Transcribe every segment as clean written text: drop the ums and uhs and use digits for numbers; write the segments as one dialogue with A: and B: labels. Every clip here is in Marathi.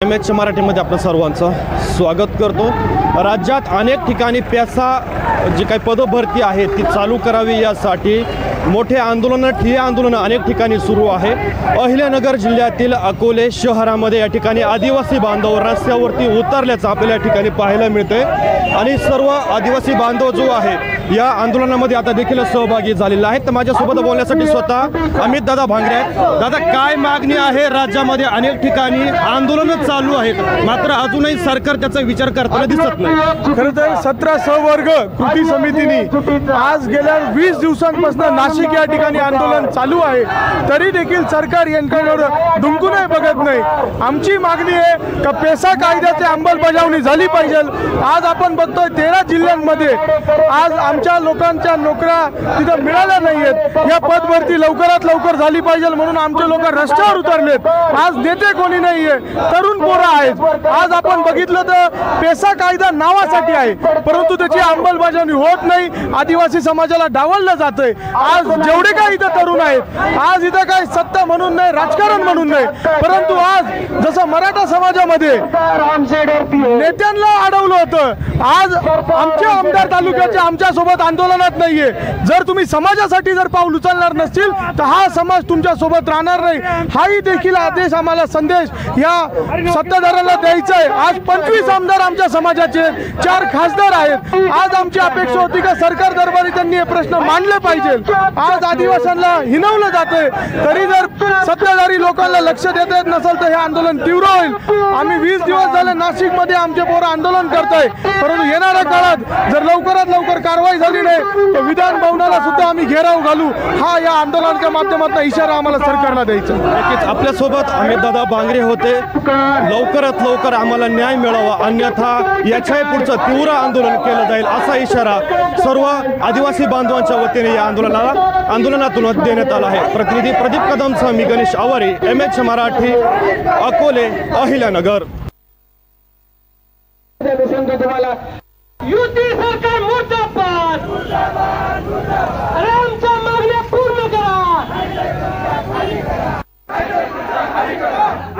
A: एमएच मराठीमध्ये आपलं सर्वांचं स्वागत करतो। राज्यात अनेक ठिकाणी पेसा जी काही पदभरती आहे ती चालू करावी यासाठी मोठे आंदोलन ठिय्या आंदोलन अनेक ठिकाणी सुरू आहे। अहिल्यानगर जिल्ह्यातील अकोले शहरामध्ये या ठिकाणी आदिवासी बांधव रस्त्यावरती उतरल्याचं आपल्याला या ठिकाणी पाहायला मिळते आणि सर्व आदिवासी बांधव जो आहे या आंदोलनामध्ये आता देखील सहभागी झालेला आहे। तर माझ्यासोबत बोलण्यासाठी स्वतः अमित दादा भांगरे आहेत। दादा, काय मागणी आहे? राज्यामध्ये अनेक ठिकाणी आंदोलन चालू आहेत, मात्र अजूनही सरकार त्याचा विचार करताना दिसत नाही।
B: खरं तर 17 संवर्ग कृती समितीने आज गेल्या 20 दिवसांपासून नाशिक या ठिकाणी आंदोलन चालू आहे, तरी देखील सरकार यांच्याकडे डुंकूनही बघत नाही। आमची मागणी आहे का पेसा कायद्याची अंमलबजावणी झाली पाहिजे। आज आपण बघतोय 13 जिल्ह्यांमध्ये आज आमच्या लोकांच्या नोकऱ्या तिथे मिळाल्या नाहीयेत। या पदभरती लवकरात लवकर झाली पाहिजे म्हणून आमचे लोक रस्त्यावर उतरलेत। आज नेते कोणी नाहीये, तरुण पोरं आहेत। आज आपण बघितलं तर पेसा कायदा नावासाठी आहे, परंतु त्याची अंमलबजावणी होत नाही। आदिवासी समाजाला डावललं जातंय। आज जेवढे काही इथं तरुण आहेत, आज इथं काही सत्ता म्हणून नाही, राजकारण म्हणून नाही, परंतु आज जसं मराठा समाजामध्ये नेत्यांना अडवलं होतं, आज आमचे आमदार तालुक्याचे आमच्या सोबत आंदोलनात नाहीये। जर तुम्ही समाजासाठी जर पाऊल उचलणार नसतील तर हा समाज तुमच्या सोबत राहणार नाही। हाही देखील आदेश आम्हाला संदेश या सत्ताधाऱ्यांना द्यायचा आहे। आज 25 आमदार आमच्या समाजाचे, 4 खासदार आहेत। आज आमची अपेक्षा होती की सरकार दरबारी त्यांनी हे प्रश्न मांडले पाहिजे। आज आदिवासींना हिणवलं जातंय, तरी जर सत्ताधारी लोकांना लक्ष देत नसेल तर हे आंदोलन तीव्र होईल। आम्ही 20 दिवस झाले नाशिकमध्ये आमचे पोरं आंदोलन करताय, परंतु येणाऱ्या काळात जर लवकरात लवकर कारवाई झाली नाही तर विधान भवनाला सुद्धा आम्ही घेराव घालू, हा या आंदोलनाच्या माध्यमातून इशारा आम्हाला सरकारला द्यायचा।
A: नक्कीच आपल्यासोबत अमित दादा भांगरे होते। लवकरात लवकर आम्हाला न्याय मिळावा, अन्यथा याच्या पुढचं तीव्र आंदोलन केलं जाईल असा इशारा सर्व आदिवासी बांधवांच्या वतीने या आंदोलनातून देण्यात आला आहे। प्रतिनिधी प्रदीप कदमसह मी गणेश आवारे, एमएच मराठी, अकोले, अहिल्यानगर।
C: युती सरकार मुर्दाबाद, आमच्या मागण्या पूर्ण करा।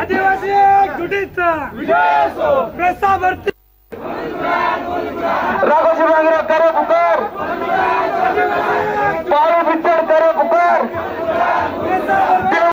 C: आदिवासी एकजुटीचा विजय असो। पेसा भरती